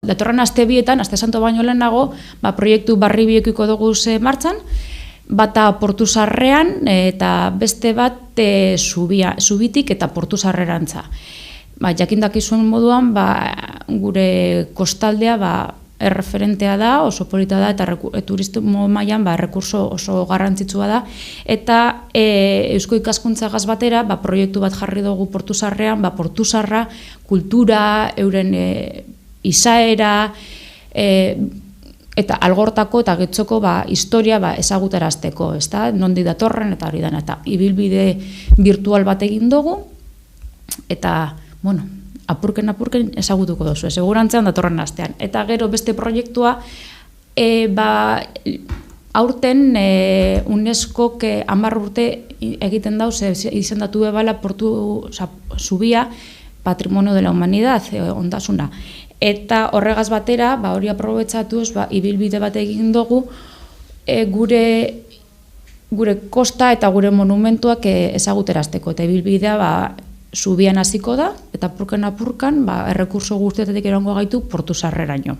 Datorren aste bietan, aste santo baino lehenago, proiektu barri biekiko dugu martxan, bata Portuzarrean eta beste bat Zubitik eta Portuzarrerantza. Jakindakizuen moduan, gure kostaldea erreferentea da, oso polita da, eta turismo mailan errekurso oso garrantzitsua da, eta Eusko Ikaskuntzagaz batera proiektu bat jarri dugu Portuzarrean, Portuzarra, kultura, euren izaera, eta Algortako eta Getxoko historia ezagutarazteko, nondik datorren eta hori dena, eta ibilbide virtual bat egin dugu, eta, apurken ezagutuko duzu, segurantzean datorren astean. Eta gero beste proiektua, aurten UNESCOk 10 urte egiten dauz, izendatu ebala Zubia Patrimonio de la Humanidad, ondasuna. Eta horregaz batera, hori aprobetxatuz, ibilbide bat egin dugu, gure kosta eta gure monumentuak ezaguterazteko. Eta ibilbidea Zubian hasiko da, eta apurkan errekurso guztietatik erango gaitu Portuzarreraino.